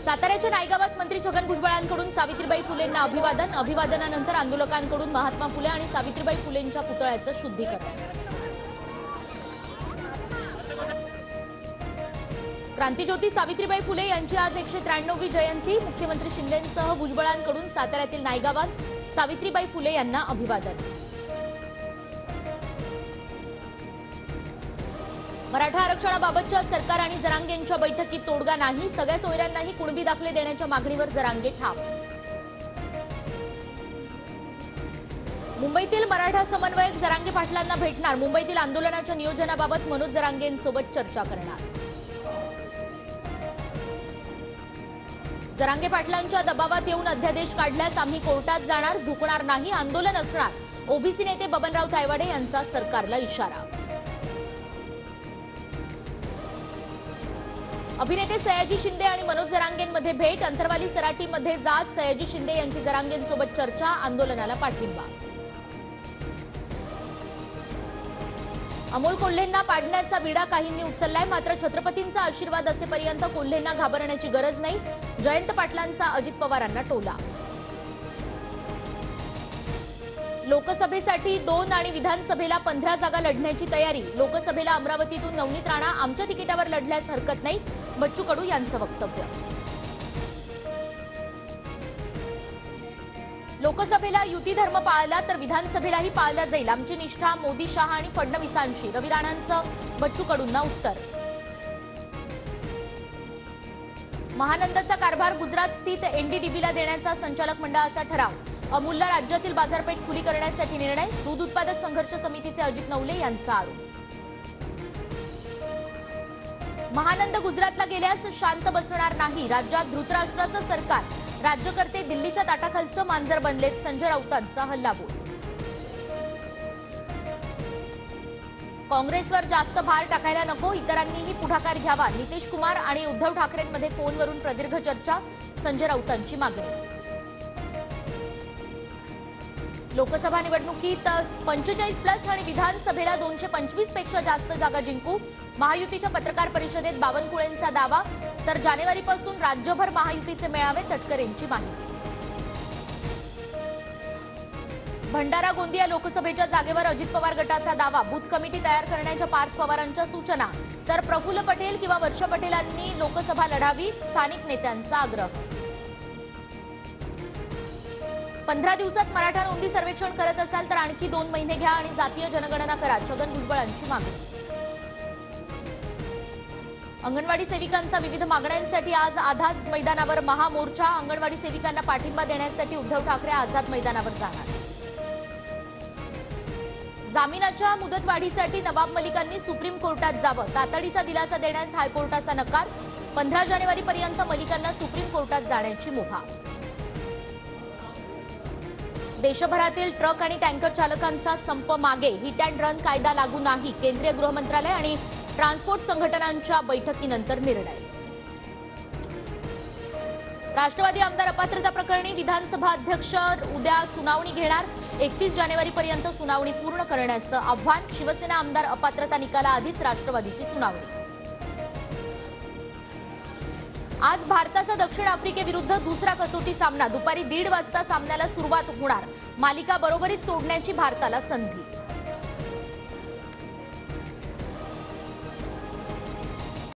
साताऱ्याच्या नायगावात मंत्री छगन भुजबळांकडून सावित्रीबाई फुलेंना अभिवादन। अभिवादनानंतर आंदोलकांकडून महात्मा फुले आणि सावित्रीबाई फुलेंच्या पुतळ्याचं शुद्धीकरण। क्रांतिज्योती सावित्रीबाई फुले यांची आज 193वी जयंती। मुख्यमंत्री शिंदेंसह भुजबळांकडून साताऱ्यातील नायगावात सावित्रीबाई फुले यांना अभिवादन। मराठा आरक्षणाबाबतच्या सरकार आणि जरांगेंच्या बैठकीत तोडगा नाही। सगळ्या सोयऱ्यांनाही कुणबी दाखले देण्याच्या मागणीवर जरांगे ठाम। मुंबईतील मराठा समन्वयक जरांगे पाटलांना भेटणार। मुंबईतील आंदोलनाच्या नियोजनाबाबत मनोज जरांगेंसोबत चर्चा करणार। जरांगे पाटलांच्या दबावात येऊन अध्यादेश काढल्यास आम्ही कोर्टात जाणार, झुकणार नाही, आंदोलन असणार। ओबीसी नेते बबनराव तायवाडे यांचा सरकारला इशारा। अभिनेते सयाजी शिंदे आणि मनोज जरांगेंमध्ये भेट। अंतरवाली सराटीमध्ये जात सयाजी शिंदे यांची जरांगेंसोबत चर्चा, आंदोलनाला पाठिंबा। अमोल कोल्हेंना पाडण्याचा विडा काहींनी उचललाय, मात्र छत्रपतींचा आशीर्वाद असेपर्यंत कोल्हेंना घाबरण्याची गरज नाही। जयंत पाटलांचा अजित पवारांना टोला। लोकसभेसाठी 2 आणि विधानसभेला 15 जागा लढण्याची तयारी। लोकसभेला अमरावतीतून नवनीत राणा आमच्या तिकिटावर लढल्यास हरकत नाही, बच्चू कडू यांचं वक्तव्य। लोकसभेला युती धर्म पाळला तर विधानसभेलाही पाळला जाईल। आमची निष्ठा मोदी, शहा आणि फडणवीसांशी। रवी राणांचं बच्चू कडूंना उत्तर। महानंदचा कारभार गुजरात स्थित एनडीडीबीला देण्याचा संचालक मंडळाचा ठराव। अमूलला राज्यातील बाजारपेठ खुली करण्यासाठी निर्णय। दूध उत्पादक संघर्ष समितीचे अजित नवले यांचा आरोप। महानंद गुजरातला गेल्यास शांत बसणार नाही। राज्यात धृतराष्ट्राचं सरकार, राज्यकर्ते दिल्लीच्या ताटाखालचं मांजर बनलेत। संजय राऊतांचा हल्लाबोल। काँग्रेसवर जास्त भार टाकायला नको, इतरांनीही पुढाकार घ्यावा। नितीश कुमार आणि उद्धव ठाकरेंमध्ये फोनवरून प्रदीर्घ चर्चा। संजय राऊतांची मागणी। लोकसभा निवडणुकीत 45+ आणि विधानसभेला 225 पेक्षा जास्त जागा जिंकू। महायुतीच्या पत्रकार परिषदेत बावनकुळेंचा दावा। तर जानेवारीपासून राज्यभर महायुतीचे मेळावे, तटकरेंची माहिती। भंडारा गोंदिया लोकसभेच्या जागेवर अजित पवार गटाचा दावा। बूथ कमिटी तयार करण्याच्या पार्थ पवारांच्या सूचना। तर प्रफुल्ल पटेल किंवा वर्षा पटेलांनी लोकसभा लढावी, स्थानिक नेत्यांचा आग्रह। 15 दिवसात मराठा नोंदी सर्वेक्षण करत असाल तर आणखी 2 महिने घ्या आणि जातीय जनगणना करा, छगन भुजबळांची मागणी। अंगणवाडी सेविकांचा विविध मागण्यांसाठी आज आझाद मैदानावर महामोर्चा। अंगणवाडी सेविकांना पाठिंबा देण्यासाठी उद्धव ठाकरे आझाद मैदानावर जाणार। जामिनाच्या मुदतवाढीसाठी नवाब मलिकांनी सुप्रीम कोर्टात जावं। तातडीचा दिलासा देण्यास हायकोर्टाचा नकार। 15 जानेवारीपर्यंत मलिकांना सुप्रीम कोर्टात जाण्याची मुभा। देशभरातील ट्रक आणि टँकर चालकांचा संप मागे। हिट अँड रन कायदा लागू नाही। केंद्रीय गृह मंत्रालय आणि ट्रान्सपोर्ट संघटनांच्या बैठकीनंतर निर्णय। राष्ट्रवादी आमदार अपात्रता प्रकरणी विधानसभा अध्यक्ष उद्या सुनावणी घेणार। 31 जानेवारीपर्यंत सुनावणी पूर्ण करण्याचं आव्हान। शिवसेना आमदार अपात्रता निकालाआधीच राष्ट्रवादीची सुनावणी। आज भारताचा दक्षिण आफ्रिकेविरुद्ध दुसरा कसोटी सामना। दुपारी 1:30 वाजता सामन्याला सुरुवात होणार। मालिका बरोबरीत सोडण्याची भारताला संधी।